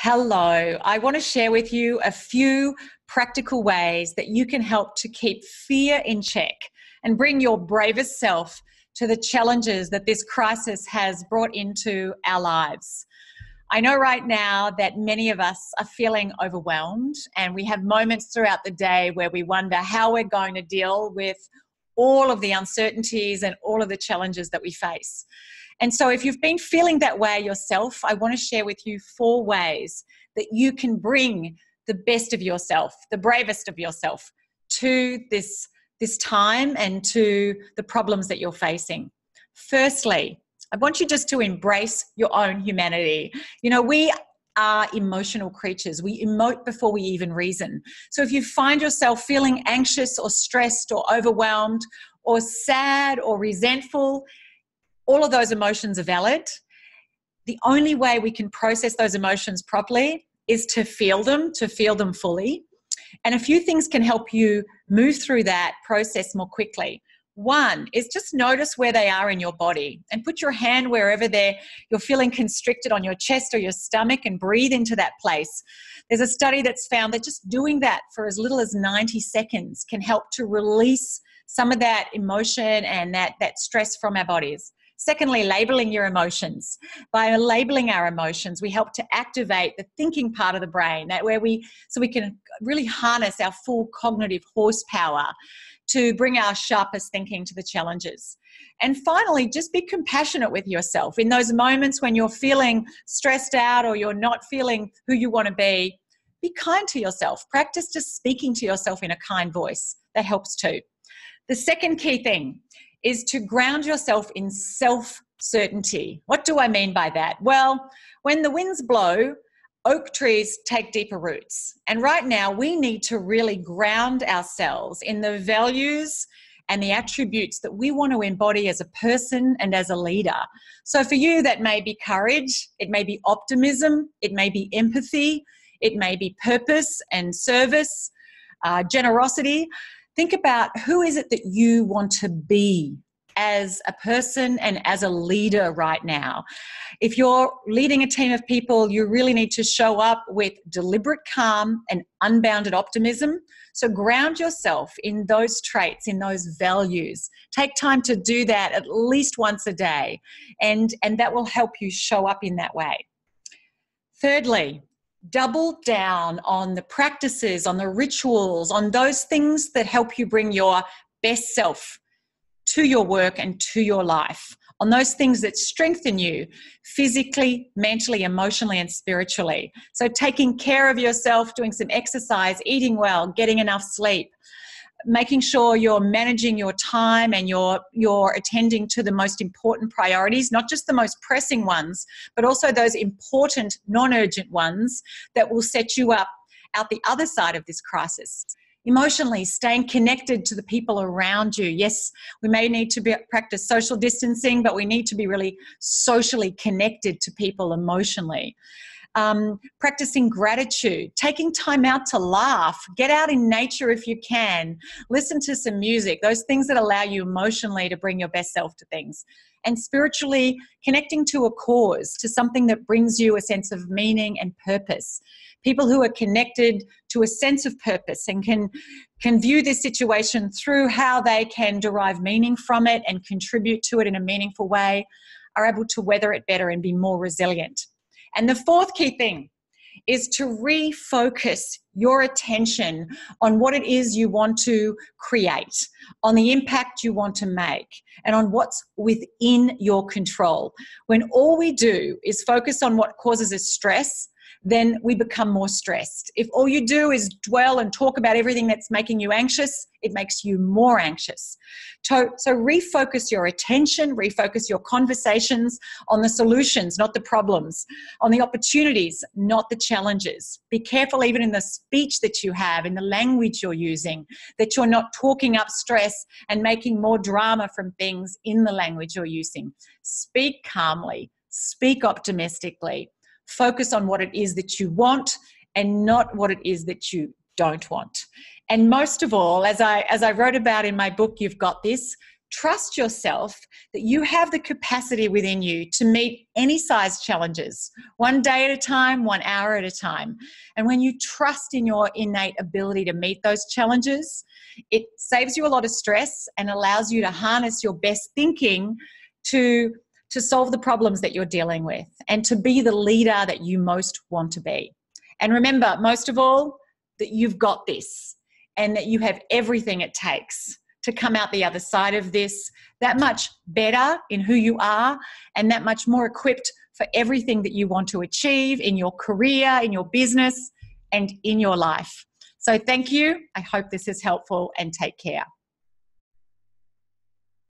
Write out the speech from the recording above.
Hello. I want to share with you a few practical ways that you can help to keep fear in check and bring your bravest self to the challenges that this crisis has brought into our lives. I know right now that many of us are feeling overwhelmed, and we have moments throughout the day where we wonder how we're going to deal with all of the uncertainties and all of the challenges that we face. And so if you've been feeling that way yourself, I want to share with you 4 ways that you can bring the best of yourself, the bravest of yourself, to this time and to the problems that you're facing. Firstly, I want you just to embrace your own humanity. You know, we are emotional creatures. We emote before we even reason. So if you find yourself feeling anxious or stressed or overwhelmed or sad or resentful, all of those emotions are valid. The only way we can process those emotions properly is to feel them fully. And a few things can help you move through that process more quickly. One is just notice where they are in your body and put your hand wherever you're feeling constricted on your chest or your stomach and breathe into that place. There's a study that's found that just doing that for as little as 90 seconds can help to release some of that emotion and that stress from our bodies. Secondly, labeling your emotions. By labeling our emotions, we help to activate the thinking part of the brain, so we can really harness our full cognitive horsepower to bring our sharpest thinking to the challenges. And finally, just be compassionate with yourself. In those moments when you're feeling stressed out or you're not feeling who you want to be kind to yourself. Practice just speaking to yourself in a kind voice. That helps too. The second key thing is to ground yourself in self-certainty. What do I mean by that? Well, when the winds blow, oak trees take deeper roots. And right now, we need to really ground ourselves in the values and the attributes that we want to embody as a person and as a leader. So for you, that may be courage, it may be optimism, it may be empathy, it may be purpose and service, generosity. Think about who is it that you want to be as a person and as a leader right now. If you're leading a team of people, you really need to show up with deliberate calm and unbounded optimism. So ground yourself in those traits, in those values. Take time to do that at least once a day, and that will help you show up in that way. Thirdly, double down on the practices, on the rituals, on those things that help you bring your best self to your work and to your life, on those things that strengthen you physically, mentally, emotionally, and spiritually. So taking care of yourself, doing some exercise, eating well, getting enough sleep, making sure you're managing your time and you're attending to the most important priorities, not just the most pressing ones, but also those important non-urgent ones that will set you up out the other side of this crisis. Emotionally, staying connected to the people around you. Yes, we may need to practice social distancing, but we need to be really socially connected to people emotionally. Practicing gratitude, taking time out to laugh, get out in nature if you can, listen to some music, those things that allow you emotionally to bring your best self to things. And spiritually, connecting to a cause, to something that brings you a sense of meaning and purpose. People who are connected to a sense of purpose and can view this situation through how they can derive meaning from it and contribute to it in a meaningful way are able to weather it better and be more resilient. And the fourth key thing is to refocus your attention on what it is you want to create, on the impact you want to make, and on what's within your control. When all we do is focus on what causes us stress, then we become more stressed. If all you do is dwell and talk about everything that's making you anxious, it makes you more anxious. So refocus your attention, refocus your conversations on the solutions, not the problems, on the opportunities, not the challenges. Be careful even in the speech that you have, in the language you're using, that you're not talking up stress and making more drama from things in the language you're using. Speak calmly, speak optimistically. Focus on what it is that you want and not what it is that you don't want. And most of all, as I wrote about in my book, You've Got This, trust yourself that you have the capacity within you to meet any size challenges, one day at a time, 1 hour at a time. And when you trust in your innate ability to meet those challenges, it saves you a lot of stress and allows you to harness your best thinking to solve the problems that you're dealing with and to be the leader that you most want to be. And remember, most of all, that you've got this and that you have everything it takes to come out the other side of this that much better in who you are and that much more equipped for everything that you want to achieve in your career, in your business, and in your life. So thank you. I hope this is helpful, and take care.